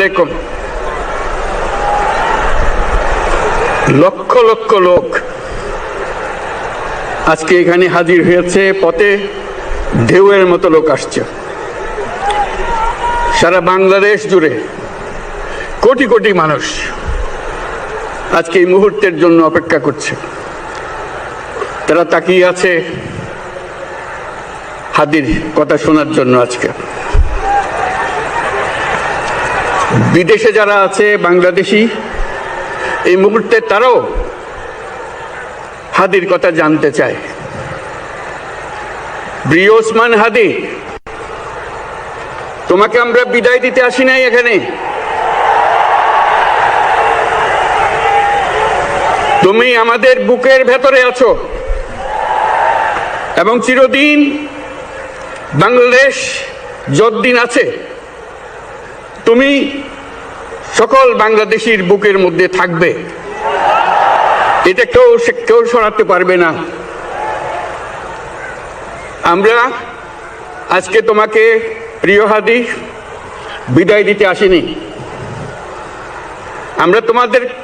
আলাইকুম। লক্ষ লক্ষ লোক আজকে এখানে হাজির হয়েছে, পথে ঢেউয়ের মতো লোক আসছে। সারা বাংলাদেশ জুড়ে কোটি কোটি মানুষ আজকে এই মুহূর্তের জন্য অপেক্ষা করছে। তারা তাকিয়ে আছে হাদির কথা শোনার জন্য। আজকে বিদেশে যারা আছে বাংলাদেশি, এই মুহূর্তে তারাও হাদির কথা জানতে চায়। প্রিয় ওসমান হাদি, তোমাকে আমরা বিদায় দিতে আসি নাই এখানে। তুমি আমাদের বুকের ভেতরে আছো এবং চিরদিন বাংলাদেশ যতদিন আছে তুমি সকল বাংলাদেশির বুকের মধ্যে থাকবে। এটা কেউ সরাতে পারবে না। আমরা আজকে তোমাকে প্রিয় হাদি বিদায় দিতে আসিনি। আমরা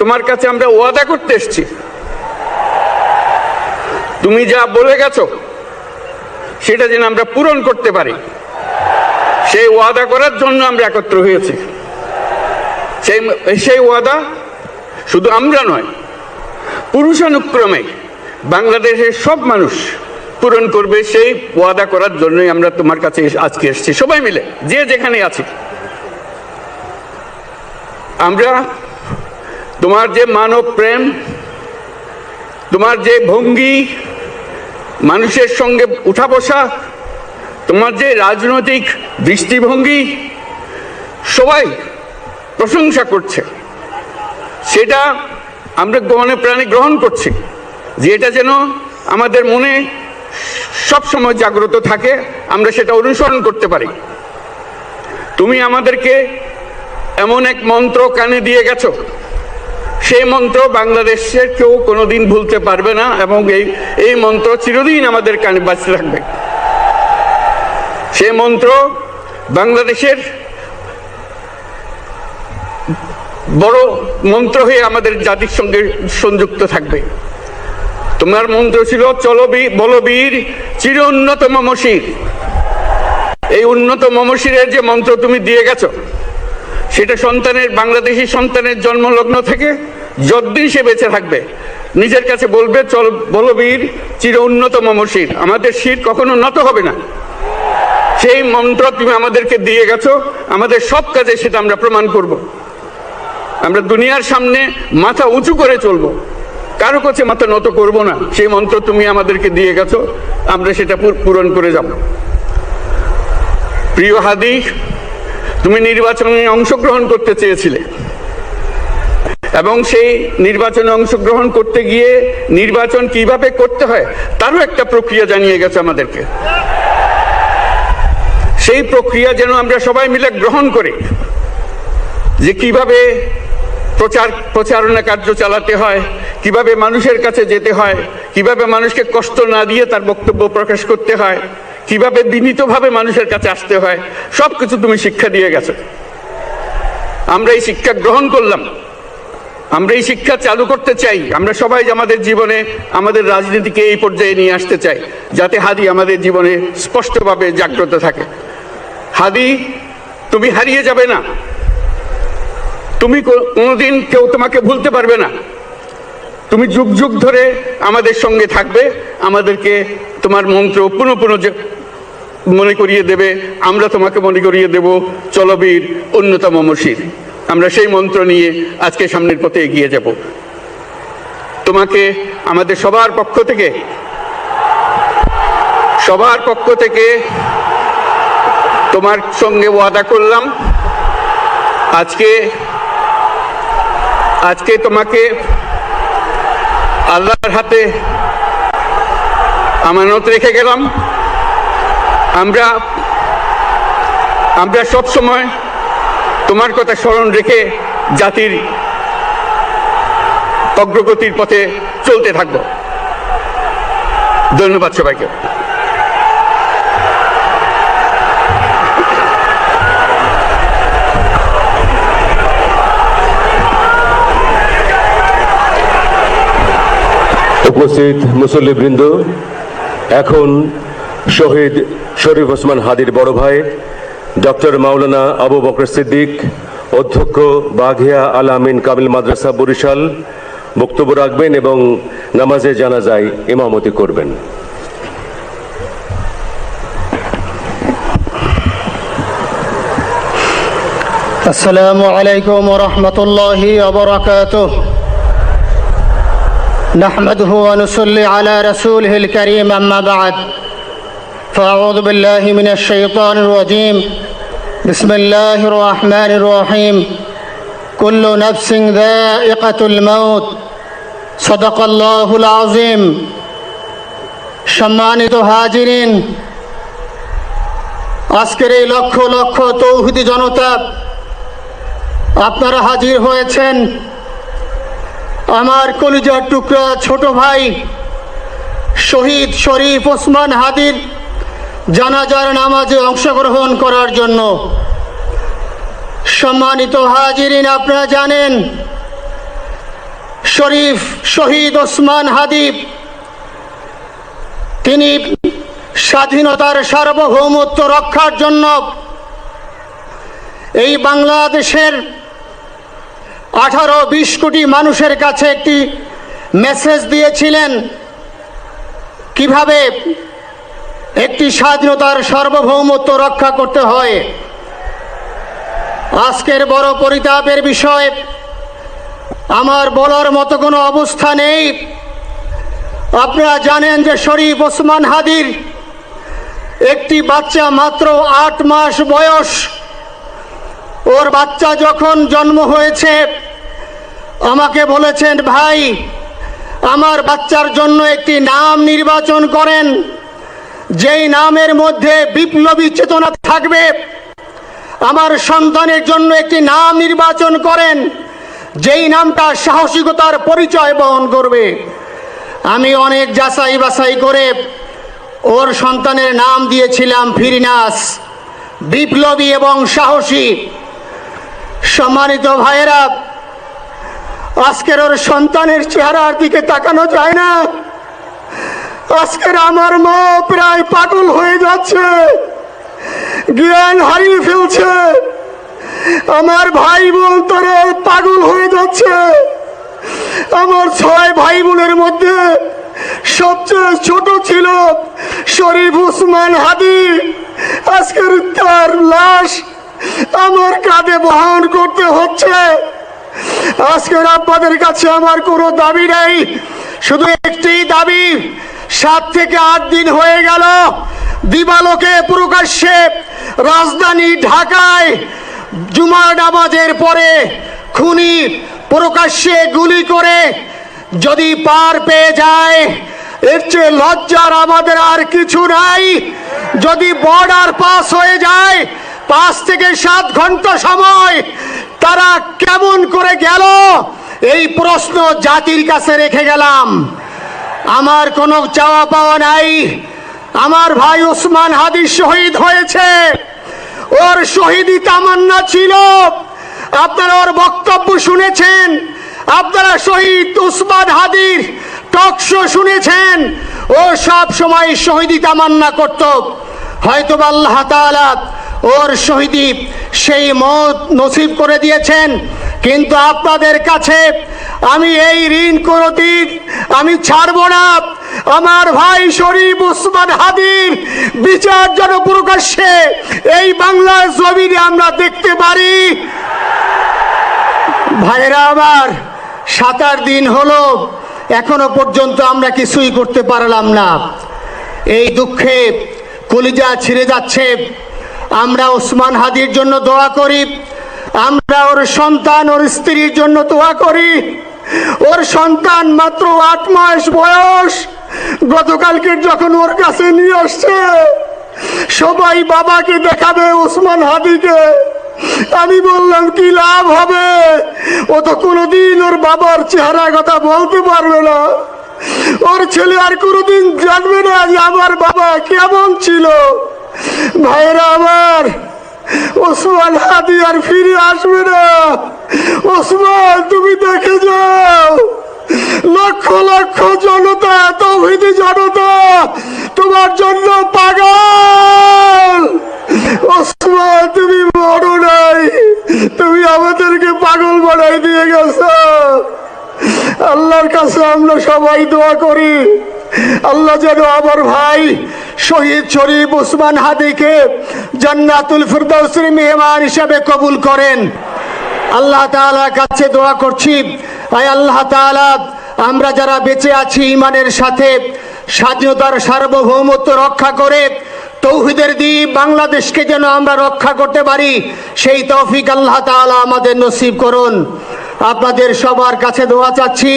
তোমার কাছে আমরা ওয়াদা করতে এসেছি। তুমি যা বলে গেছো সেটা যেন আমরা পূরণ করতে পারি, সেই ওয়াদা করার জন্য আমরা একত্র হয়েছি। সেই ওয়াদা শুধু আমরা নয়, পুরুষানুক্রমে বাংলাদেশের সব মানুষ পূরণ করবে। সেই ওয়াদা করার জন্যই আমরা তোমার কাছে আজকে এসেছি, সবাই মিলে যে যেখানে আছি। আমরা তোমার যে মানব প্রেম, তোমার যে ভঙ্গি, মানুষের সঙ্গে উঠা বসা, তোমার যে রাজনৈতিক দৃষ্টিভঙ্গি, সবাই প্রশংসা করছে। সেটা আমরা মনে প্রাণে গ্রহণ করছি, যে এটা যেন আমাদের মনে সবসময় জাগ্রত থাকে, আমরা সেটা অনুসরণ করতে পারি। তুমি আমাদেরকে এমন এক মন্ত্র কানে দিয়ে গেছো, সেই মন্ত্র বাংলাদেশের কেউ কোনোদিন ভুলতে পারবে না এবং এই মন্ত্র চিরদিন আমাদের কানে বাঁচতে থাকবে। সেই মন্ত্র বাংলাদেশের বড় মন্ত্র হয়ে আমাদের জাতির সঙ্গে সংযুক্ত থাকবে। তোমার মন্ত্র ছিল চলো বলবীর চির উন্নত মমশির। এই উন্নত মমশিরের যে মন্ত্র তুমি দিয়ে গেছো, সেটা বাংলাদেশি সন্তানের জন্মলগ্ন থেকে যতদিন সে বেঁচে থাকবে নিজের কাছে বলবে চল বলবীর চির উন্নত মমশির, আমাদের শির কখনো নত হবে না। সেই মন্ত্র তুমি আমাদেরকে দিয়ে গেছো, আমাদের সব কাজে সেটা আমরা প্রমাণ করব। আমরা দুনিয়ার সামনে মাথা উঁচু করে চলবো, কারো কাছে মাথা নত করব না। সেই মন্ত্র তুমি আমাদেরকে দিয়ে গেছো, আমরা সেটা পূরণ করে যাব। প্রিয় হাদি, তুমি নির্বাচনে অংশগ্রহণ করতে চেয়েছিলে এবং সেই নির্বাচনে অংশগ্রহণ করতে গিয়ে নির্বাচন কিভাবে করতে হয় তারও একটা প্রক্রিয়া জানিয়ে গেছে আমাদেরকে। সেই প্রক্রিয়া যেন আমরা সবাই মিলে গ্রহণ করি, যে কিভাবে প্রচারণা কার্য চালাতে হয়, কিভাবে মানুষের কাছে যেতে হয়, কিভাবে মানুষকে কষ্ট না দিয়ে তার বক্তব্য প্রকাশ করতে হয়, কিভাবে বিনীতভাবে মানুষের কাছে আসতে হয়, সবকিছু তুমি শিক্ষা দিয়ে গেছো। আমরা এই শিক্ষা গ্রহণ করলাম, আমরা এই শিক্ষা চালু করতে চাই। আমরা সবাই আমাদের জীবনে আমাদের রাজনীতিকে এই পর্যায়ে নিয়ে আসতে চাই, যাতে হাদি আমাদের জীবনে স্পষ্টভাবে জাগ্রত থাকে। হাদি, তুমি হারিয়ে যাবে না, তুমি কোনোদিন কেউ তোমাকে ভুলতে পারবে না। তুমি যুগ যুগ ধরে আমাদের সঙ্গে থাকবে, আমাদেরকে তোমার মন্ত্র পুনঃ পুনঃ মনে করিয়ে দেবে, আমরা তোমাকে মনে করিয়ে দেব চলবীর উন্নত মমশির। আমরা সেই মন্ত্র নিয়ে আজকে সামনের পথে এগিয়ে যাব। তোমাকে আমাদের সবার পক্ষ থেকে তোমার সঙ্গে ওয়াদা করলাম, আজকে তোমাকে আল্লাহর হাতে আমানত রেখে গেলাম। আমরা সব সময় তোমার কথা স্মরণ রেখে জাতির অগ্রগতির পথে চলতে থাকব। ধন্যবাদ সবাইকে। উপস্থিত মুসল্লিবৃন্দ, এখন শহীদ শরীফ ওসমান হাদির বড় ভাই ডক্টর মাওলানা আবু বকর সিদ্দিক, অধ্যক্ষ বাঘিয়া আল আমিন কামিল মাদ্রাসা বরিশাল, বক্তব্য রাখবেন এবং নামাজে জানাজায় ইমামতি করবেন। السلام عليكم ورحمة الله وبركاته. نحمده ونصلي على رسوله الكريم، أما بعد، فأعوذ بالله من الشيطان الرجيم. بسم الله الرحمن الرحيم. كل نفس ذائقة الموت. صدق الله العظيم. সম্মানিত হাজিরিন, আজকের এই লক্ষ লক্ষ তৌহিদি জনতা, আপনারা হাজির হয়েছেন আমার কলিজার টুকরা ছোট ভাই শহীদ শরীফ ওসমান হাদির জানাজার নামাজে অংশগ্রহণ করার জন্য। সম্মানিত হাজিরিন, আপনারা জানেন শহীদ ওসমান হাদি তিনি স্বাধীনতার সার্বভৌমত্ব রক্ষার জন্য এই বাংলাদেশের 18-20 কোটি মানুষের কাছে একটি মেসেজ দিয়েছিলেন কিভাবে একটি স্বাধীনতার সার্বভৌমত্ব রক্ষা করতে হয়। আজকের বড় পরিতাপের বিষয়, আমার বলার মতো কোনো অবস্থা নেই। আপনারা জানেন যে শরীফ ওসমান হাদির একটি বাচ্চা মাত্র 8 মাস বয়স। ওর বাচ্চা যখন জন্ম হয়েছে আমাকে বলেছেন, ভাই আমার বাচ্চার জন্য একটি নাম নির্বাচন করেন, যেই নামের মধ্যে বিপ্লবী চেতনা থাকবে। আমার সন্তানের জন্য একটি নাম নির্বাচন করেন, যেই নামটা সাহসিকতার পরিচয় বহন করবে। আমি অনেক যাচাই বাছাই করে ওর সন্তানের নাম দিয়েছিলাম ফিরিনাস, বিপ্লবী এবং সাহসী। সম্মানিত ভাইয়েরা, আজকের ওর সন্তানের চেহারার দিকে তাকানো যায় না। আজকের আমার মা প্রায় পাগল হয়ে যাচ্ছে, জ্ঞান হারিয়ে ফেলছে। আমার ভাই বোন তারা পাগল হয়ে যাচ্ছে। আমার 6 ভাই বোনের মধ্যে সবচেয়ে ছোট ছিল শরীফ ওসমান হাদি। আজকের তার লাশ আমার কাঁধে বহন করতে হচ্ছে। আজকের আপনাদের কাছে আমার কোনো দাবি নেই, শুধু একটি দাবি। 7 থেকে 8 দিন হয়ে গেল দিবালোকে প্রকাশ্যে রাজধানী ঢাকায় জুমার নামাজের পরে খুনি প্রকাশ্যে গুলি করে যদি পার পেয়ে যায়, এর চেয়ে লজ্জার আমাদের আর কিছু নাই। যদি বর্ডার পাস হয়ে যায়, 5 থেকে 7 ঘন্টা সময় তারা কেমন করে গেল, এই প্রশ্ন জাতির কাছে রেখে গেলাম। আমার কোনো চাওয়া পাওয়া নাই। আমার ভাই ওসমান হাদি শহীদ হয়েছে, ওর শহীদি তামান্না ছিল। আপনারা ওর বক্তব্য শুনেছেন, আপনারা শহীদ ওসমান হাদির টক শো শুনেছেন। ও সব সময় শহীদি তামান্না করত। হয়তো আল্লাহ তাআলা ওর শহীদি সেই মত নসিব করে দিয়েছেন, কিন্তু আপনাদের কাছে আমি এই ঋণ কোনদিন আমি ছাড়ব না। আমার ভাই শরীফ ওসমান হাদির বিচার যেন প্রকাশ্যে এই বাংলার জমিনে আমরা দেখতে পারি। ভাইরা আমার, 7-8 দিন হলো, এখনো পর্যন্ত আমরা কিছুই করতে পারলাম না। এই দুঃখে কলিজা ছিঁড়ে যাচ্ছে। আমরা ওসমান হাদির জন্য দোয়া করি, আমরা ওর সন্তান ওর স্ত্রীর জন্য দোয়া করি। ওর সন্তান মাত্র 8 মাস বয়স। গতকালকে যখন ওর কাছে নিয়ে আসছে, সবাই বাবাকে দেখাবে ওসমান হাদিকে। আমি বললাম কি লাভ হবে, ও তো কোনোদিন ওর বাবার চেহারা কথা বলতে পারবে না। ওর ছেলে আর কোনোদিন জানবে না যে আমার বাবা কেমন ছিল। ভাইরা আমার, ওসমান হাদি আর ফিরে আসবে না। ওসমান, তুমি দেখে যাও, লক্ষ লক্ষ জনতা, তৌহিদি জনতা তোমার জন্য পাগল। ওসমান, তুমি মরো নাই, তুমি আমাদেরকে পাগল বানাই দিয়ে গেছো। আল্লাহর কাছে আমরা সবাই দোয়া করি, আল্লাহ যেন আমার ভাই শহীদ শরীফ ওসমান হাদিকে জান্নাতুল ফিরদাউসের মেহমান হিসেবে কবুল করেন। আল্লাহ তাআলার কাছে দোয়া করছি, আয় আল্লাহ তাআলা, আমরা যারা বেঁচে আছি ঈমানের সাথে, স্বাধীনতার সার্বভৌমত্ব রক্ষা করে তৌহিদের দ্বীপ বাংলাদেশকে যেন আমরা রক্ষা করতে পারি, সেই তৌফিক আল্লাহ তাআলা আমাদের নসিব করুন। আপনাদের সবার কাছে দোয়া চাচ্ছি।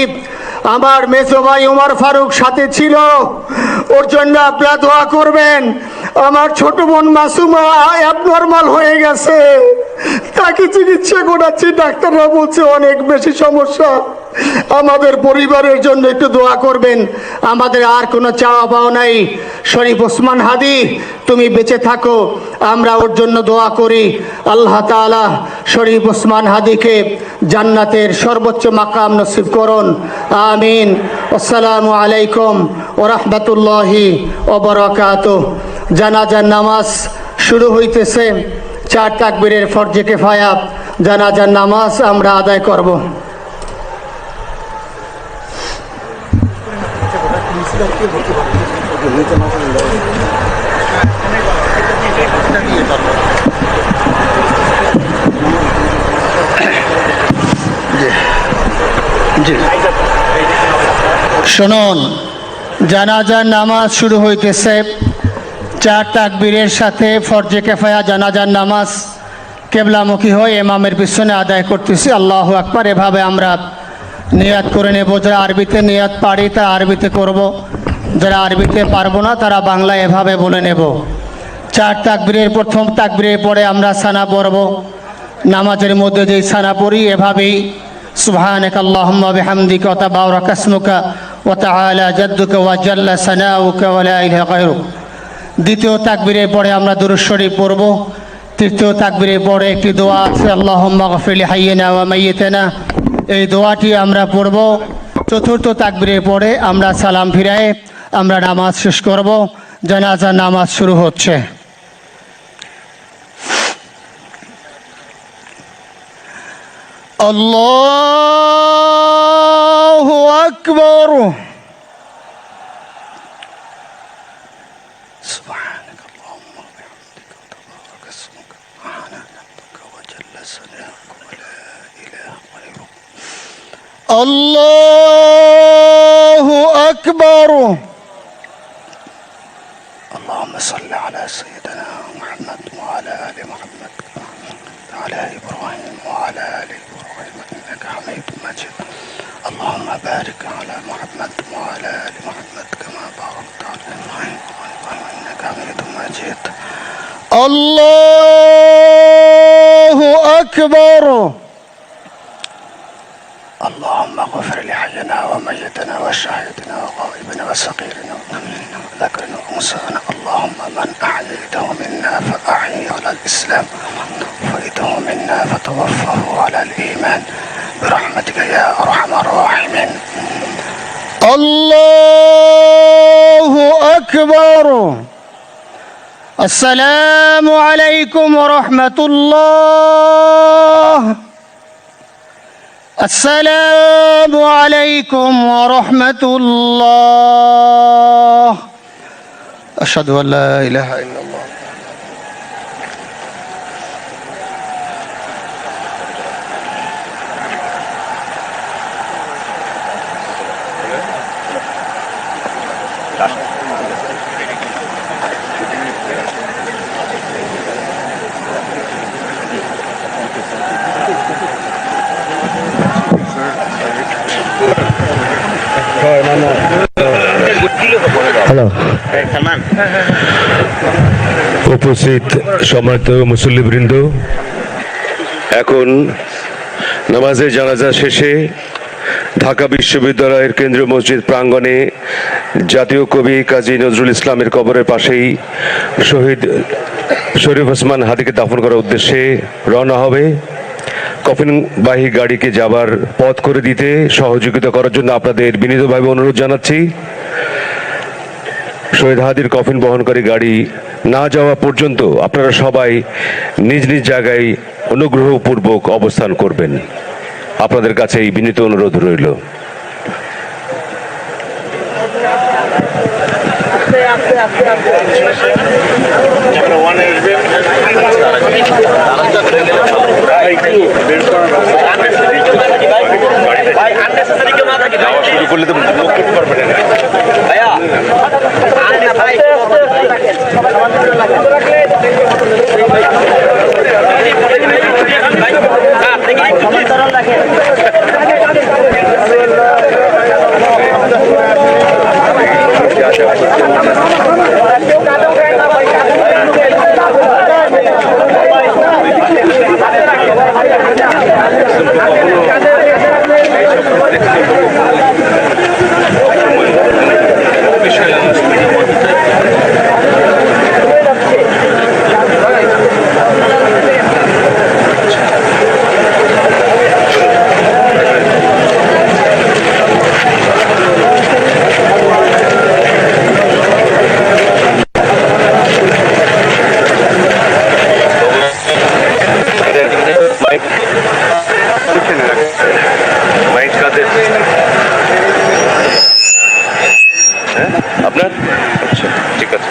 আমার মেজো ভাই ওমর ফারুক সাথে ছিল, ওর জন্য আপনারা দোয়া করবেন। আমার ছোট বোন মাসুমা অ্যাবনর্মাল হয়ে গেছে, তাকে চিকিৎসা করাচ্ছি, ডাক্তাররা বলছে অনেক বেশি সমস্যা। আমাদের পরিবারের জন্য একটু দোয়া করবেন। আমাদের আর কোনো চাওয়া পাওয়া নাই। শরীফ ওসমান হাদি, তুমি বেঁচে থাকো, আমরা ওর জন্য দোয়া করি। আল্লাহ তাআলা শরীফ ওসমান হাদিকে জান্নাতের সর্বোচ্চ মাকাম নসিব করুন, আমিন। আসসালামু আলাইকুম ওয়া রাহমাতুল্লাহি ওয়া বারাকাতুহু। জানাজার নামাজ শুরু হইতেছে। 4 তাকবীরের ফরজে কিফায়া জানাজার নামাজ আমরা আদায় করব। শুনুন, জানাজার নামাজ শুরু হইতেছে। 4 তাকবীরের সাথে ফরজে কিফায়া জানাজার নামাজ কেবলামুখী হয়ে ইমামের পিছনে আদায় করতেছি। আল্লাহু আকবার। এভাবে আমরা নিয়াত করে নেব। যারা আরবিতে নিয়াত পারি তারা আরবিতে করব, যারা আরবিতে পারবো না তারা বাংলায় এভাবে বলে নেব। 4 তাকবীরের প্রথম তাকবীরের পরে আমরা সানা পড়ব। নামাজের মধ্যে যেই সানা পড়ি এভাবেই সুবহানাকা আল্লাহুম্মা বিহামদিকা ওয়া তাবারাকা ইসমুকা ওয়া তাআলা জাদ্দুকা ওয়া জাল্লা সানাউকা ওয়া লা ইলাহা গায়রুক। দ্বিতীয় তাকবীরের পরে আমরা দুরূদ শরীফ পড়ব। তৃতীয় তাকবীরের পরে একটি দোয়া আছে, আল্লাহুম্মা গফির লিহাইয়িনা ওয়া মাইয়িতিনা, এই দোয়াটি আমরা পড়ব। চতুর্থ তাকবীরের পরে আমরা সালাম ফিরায়ে আমরা নামাজ শেষ করব। জানাজার নামাজ শুরু হচ্ছে। আল্লাহু আকবার। সুবহানাকা আল্লাহুম্মা ওয়া বিহামদিকা ওয়া তাবারাকা ইসমুকা ওয়া তাআলা জাদ্দুকা ওয়া জাল্লা সানাউকা ওয়া লা ইলাহা গায়রুক। আল্লাহু আকবার। اللهم صل على سيدنا محمد وعلى آل محمد وعلى إبراهيم وعلى آل إبراهيم إنك حميد مجيد. اللهم بارك على محمد وعلى آل محمد كما باركت على إبراهيم وعلى إبراهيم إنك حميد مجيد. الله أكبر. اللهم اغفر لحينا وميتنا وشاهدنا وغائبنا وصغيرنا وذكرنا وانثانا. اللهم من احييته منا فاحيه على الاسلام ومن توفيته منا فتوفه على الايمان برحمتك يا ارحم الراحمين. الله اكبر. السلام عليكم ورحمة الله. السلام عليكم ورحمة الله. أشهد أن لا إله إلا الله. হ্যালো, উপস্থিত সম্মানিত মুসল্লিবৃন্দ, এখন নামাজের জানাজা শেষে ঢাকা বিশ্ববিদ্যালয়ের কেন্দ্রীয় মসজিদ প্রাঙ্গণে জাতীয় কবি কাজী নজরুল ইসলামের কবরের পাশেই শহীদ শরীফ ওসমান হাদিকে দাফন করার উদ্দেশ্যে রওনা হবে। কফিনবাহী গাড়িকে যাবার পথ করে দিতে সহযোগিতা করার জন্য আপনাদের বিনীতভাবে অনুরোধ জানাচ্ছি। শহীদ হাদির কফিন বহনকারী গাড়ি না যাওয়া পর্যন্ত আপনারা সবাই নিজ নিজ জায়গায় অনুগ্রহপূর্বক অবস্থান করবেন। আপনাদের কাছে এই বিনীত অনুরোধ রইল। শুরু করলে তো মুখ করতে পারবেন না। আপনার আচ্ছা ঠিক আছে।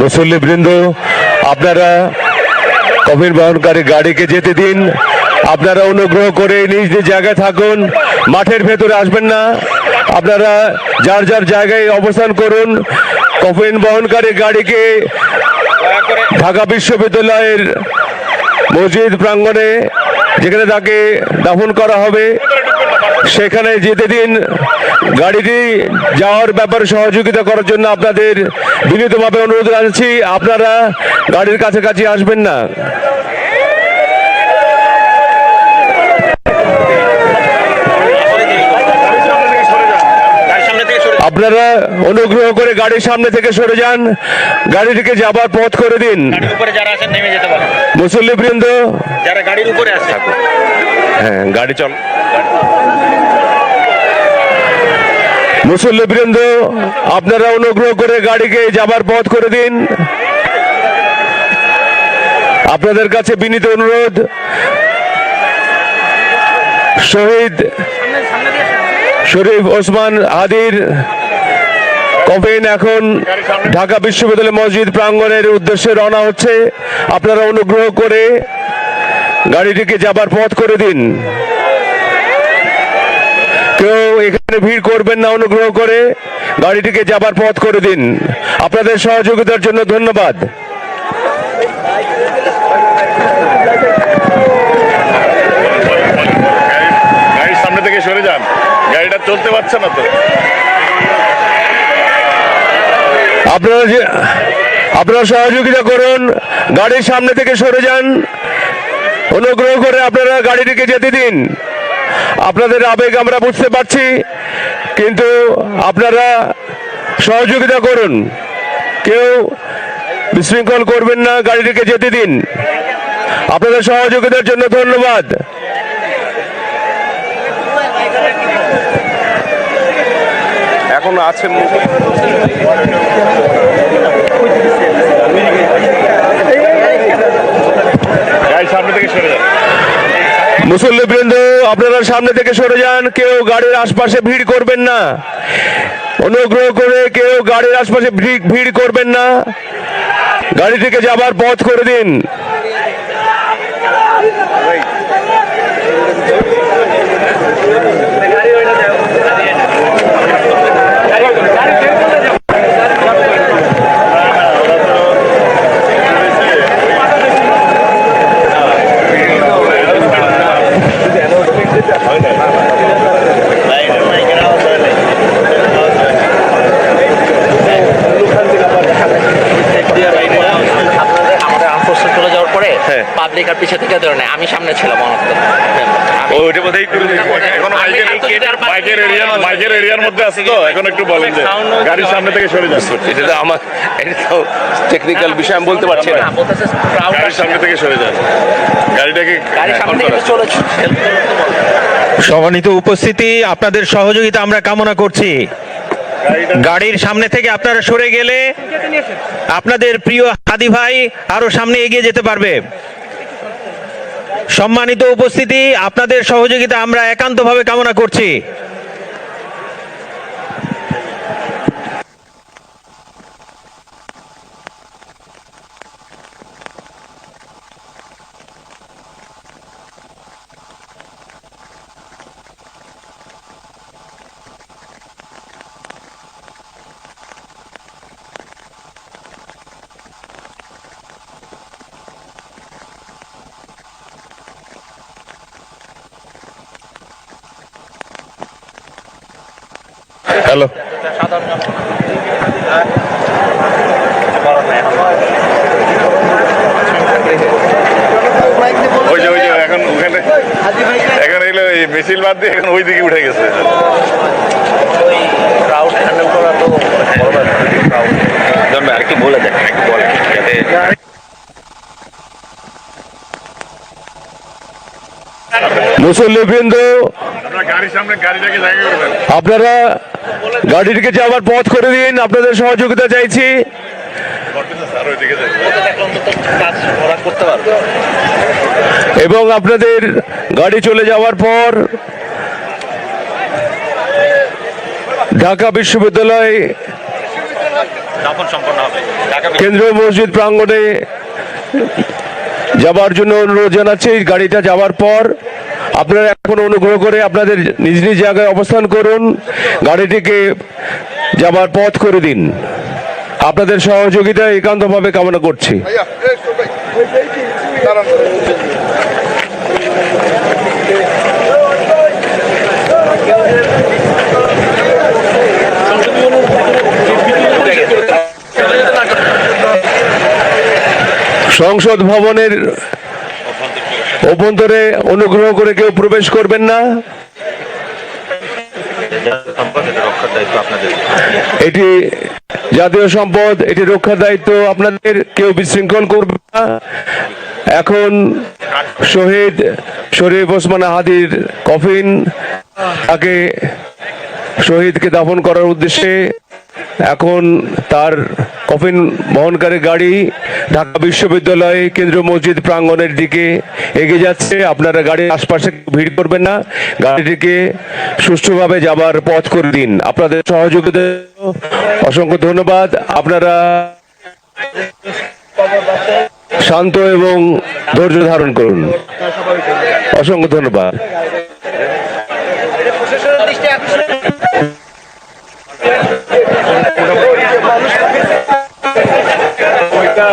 মুসল্লিবৃন্দ, আপনারা কফিন বহনকারী গাড়িকে যেতে দিন। আপনারা অনুগ্রহ করে নিজ নিজ জায়গায় থাকুন, মাঠের ভেতরে আসবেন না। আপনারা যার যার জায়গায় অবস্থান করুন। কফিন বহনকারী গাড়িকে ঢাকা বিশ্ববিদ্যালয়ের মসজিদ প্রাঙ্গণে, যেখানে তাকে দাফন করা হবে, সেখানে যেতে দিন। গাড়িটি যাওয়ার ব্যাপারে সহযোগিতা করার জন্য আপনাদের বিনীতভাবে অনুরোধ জানাচ্ছি, আপনারা গাড়ির কাছাকাছি আসবেন না। আপনারা অনুগ্রহ করে গাড়ির সামনে থেকে সরে যান, গাড়িটিকে যাবার পথ করে দিন। মুসল্লিবৃন্দ, যারা গাড়ির উপরে আছে, হ্যাঁ গাড়ি চল। মুসল্লিবৃন্দ, আপনারা অনুগ্রহ করে গাড়িকে যাবার পথ করে দিন। আপনাদের কাছে বিনীত অনুরোধ, শহীদ শরীফ ওসমান হাদির কফিন এখন ঢাকা বিশ্ববিদ্যালয় মসজিদ প্রাঙ্গণের উদ্দেশ্যে রওনা হচ্ছে। আপনারা অনুগ্রহ করে গাড়িটিকে যাবার পথ করে দিন। কেউ এখানে ভিড় করবেন না, অনুগ্রহ করে গাড়িটিকে যাবার পথ করে দিন। আপনাদের সহযোগিতার জন্য ধন্যবাদ। গাড়ির সামনে থেকে সরে যান, গাড়িটা চলতে পারছে না তো। আপনারা সহযোগিতা করুন, গাড়ির সামনে থেকে সরে যান। অনুগ্রহ করে আপনারা গাড়িটিকে যেতে দিন। আপনাদের আবেগ আমরা বুঝতে পারছি, কিন্তু আপনারা সহযোগিতা করুন। কেউ বিশৃঙ্খল করবেন না, গাড়িটিকে যেতে দিন। আপনাদের সহযোগিতার জন্য ধন্যবাদ। এখন আছেন গাড়ির সামনে থেকে সরে যান। মুসল্লিবৃন্দ, আপনারা সামনে থেকে সরে যান। কেউ গাড়ির আশপাশে ভিড় করবেন না, অনুগ্রহ করে কেউ গাড়ির আশপাশে ভিড় করবেন না। গাড়িটিকে যাবার পথ করে দিন। পাবলিক আর পিছে থেকে ধরে নেয়, আমি সামনে ছিলাম মাইকের এরিয়ার মধ্যে আছে তো, এখন একটু বলেন যে গাড়ির সামনে থেকে সরে যান। এটা তো আমার টেকনিক্যাল বিষয়, আমি বলতে পারছি না। গাড়ির সামনে থেকে সরে যান, গাড়িটাকে গাড়ির সামনে থেকে চলেছে। সম্মানিত উপস্থিতি, আপনাদের সহযোগিতা আমরা কামনা করছি। গাড়ির সামনে থেকে আপনারা সরে গেলে আপনাদের প্রিয় হাদি ভাই আরো সামনে এগিয়ে যেতে পারবে। সম্মানিত উপস্থিতি, আপনাদের সহযোগিতা আমরা একান্তভাবে কামনা করছি। হ্যালো, ওই যে এখন ওখানে এখন এগুলো মিছিল বাদ দিয়ে এখন ওই দিকে উঠে গেছে। আরেকটু বলে দেন, একটু বলে যাতে মুসল্লিবৃন্দ, গাড়ির সামনে গাড়িটাকে জায়গা করে দেন। আপনারা গাড়িটিকে যাওয়ার পথ করে দিন। আপনাদের সহযোগিতা চাইছি। আর ওইদিকে যান। করতে পারবো। এবং আপনাদের গাড়ি চলে যাওয়ার পর ঢাকা বিশ্ববিদ্যালয় কেন্দ্রীয় মসজিদ প্রাঙ্গণে যাবার জন্য অনুরোধ জানাচ্ছি। গাড়িটা যাওয়ার পর আপনারা এখন অনুগ্রহ করে আপনাদের নিজ নিজ জায়গায় অবস্থান করুন, গাড়িটিকে যাবার পথ করে দিন। আপনাদের সহযোগিতা একান্তভাবে কামনা করছি। সংসদ ভবনের অভ্যন্তরে অনুগ্রহ করে কেউ প্রবেশ করবেন না। এটি জাতীয় সম্পদ, এটি রক্ষার দায়িত্ব আপনাদের। কেউ বিশৃঙ্খল করবে না। এখন শহীদ শরীফ ওসমান হাদির কফিন, তাকে শহীদকে দাফন করার উদ্দেশ্যে এখন তার কফিন বহনকারী গাড়ি ঢাকা বিশ্ববিদ্যালয় কেন্দ্রীয় মসজিদ প্রাঙ্গণের দিকে এগিয়ে যাচ্ছে। আপনারা গাড়ির আশপাশে ভিড় করবেন না, গাড়িটিকে সুষ্ঠুভাবে যাবার পথ করে দিন। আপনাদের সহযোগিতা অসংখ্য ধন্যবাদ। আপনারা শান্ত এবং ধৈর্য ধারণ করুন। অসংখ্য ধন্যবাদ। ওইটা